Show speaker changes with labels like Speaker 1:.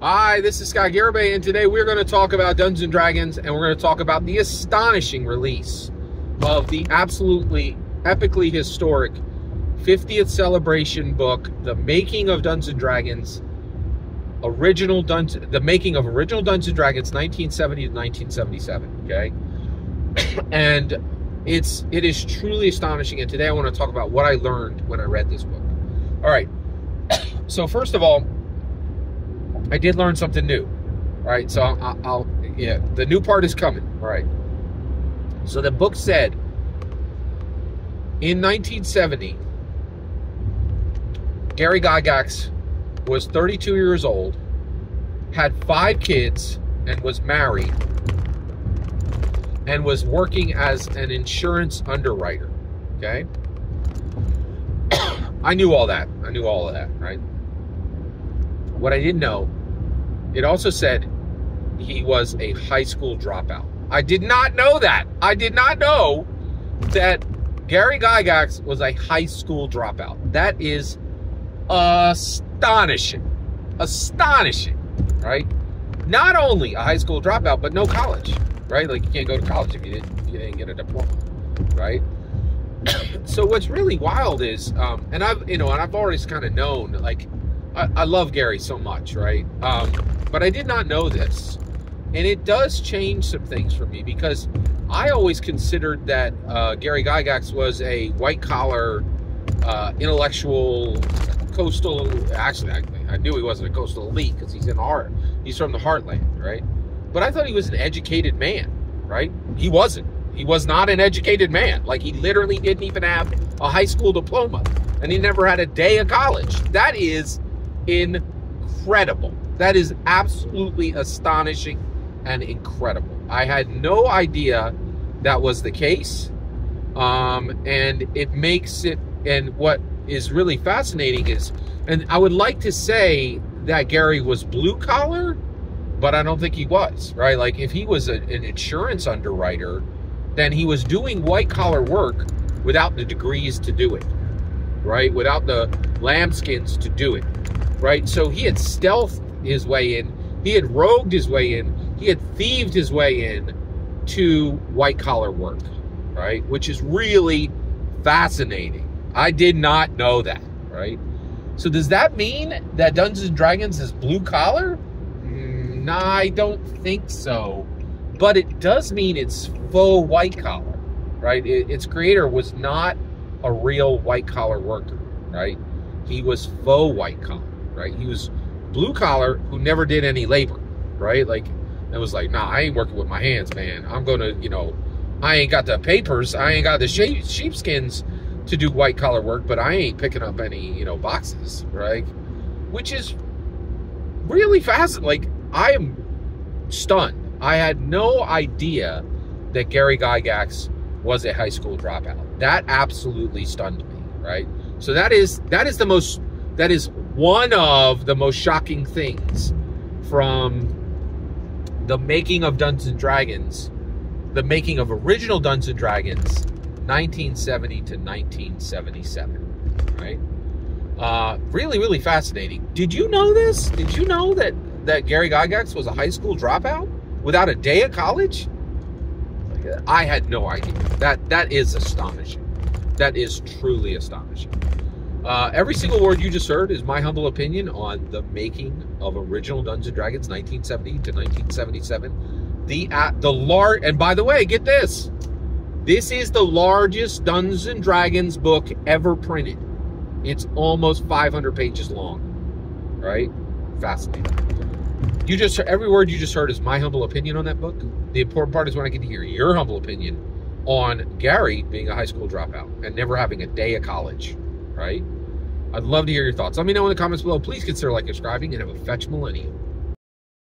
Speaker 1: Hi, this is Scott Garibay, and today we're going to talk about Dungeons & Dragons, and we're going to talk about the astonishing release of the absolutely epically historic 50th celebration book, The Making of Dungeons & Dragons, the Making of Original Dungeons & Dragons, 1970 to 1977, okay? And it is truly astonishing, and today I want to talk about what I learned when I read this book. All right, so first of all, I did learn something new, right? So the new part is coming, all right? So the book said, in 1970, Gary Gygax was 32 years old, had 5 kids, and was married, and was working as an insurance underwriter, okay? I knew all that. I knew all of that, right? What I didn't know, it also said he was a high school dropout. I did not know that. I did not know that Gary Gygax was a high school dropout. That is astonishing. Astonishing, right? Not only a high school dropout, but no college, right? Like, you can't go to college if you didn't get a diploma, right? So what's really wild is, and I've always kind of known, like, I love Gary so much, right? But I did not know this. And it does change some things for me, because I always considered that Gary Gygax was a white-collar, intellectual, coastal... Actually, I knew he wasn't a coastal elite, because he's from the heartland, right? But I thought he was an educated man, right? He wasn't. He was not an educated man. Like, he literally didn't even have a high school diploma, and he never had a day of college. That is incredible. That is absolutely astonishing and incredible. I had no idea that was the case. And it makes it, and what is really fascinating is, and I would like to say that Gary was blue collar, but I don't think he was, right? Like, if he was an insurance underwriter, then he was doing white collar work without the degrees to do it, right? Without the lambskins to do it, right? So he had stealthed his way in, he had rogued his way in, he had thieved his way in to white collar work, right? Which is really fascinating. I did not know that, right? So does that mean that Dungeons & Dragons is blue collar? Nah, I don't think so. But it does mean it's faux white collar, right? Its creator was not a real white collar worker, right? He was faux white collar, right? He was blue collar who never did any labor, right? Like, it was like, nah, I ain't working with my hands, man. I'm gonna, I ain't got the papers, I ain't got the sheepskins to do white collar work, but I ain't picking up any, boxes, right? Which is really fascinating. Like, I am stunned. I had no idea that Gary Gygax was a high school dropout. That absolutely stunned me, right? So that is one of the most shocking things from the making of Dungeons & Dragons, the making of original Dungeons & Dragons, 1970 to 1977, right? Really, really fascinating. Did you know this? Did you know that Gary Gygax was a high school dropout without a day of college? I had no idea. That is astonishing. That is truly astonishing. Every single word you just heard is my humble opinion on the making of original Dungeons & Dragons, 1970 to 1977. And by the way, get this. This is the largest Dungeons & Dragons book ever printed. It's almost 500 pages long, right? Fascinating. Every word you just heard is my humble opinion on that book. The important part is when I get to hear your humble opinion on Gary being a high school dropout and never having a day of college, right? I'd love to hear your thoughts. Let me know in the comments below. Please consider liking, subscribing, and have a fetch millennium.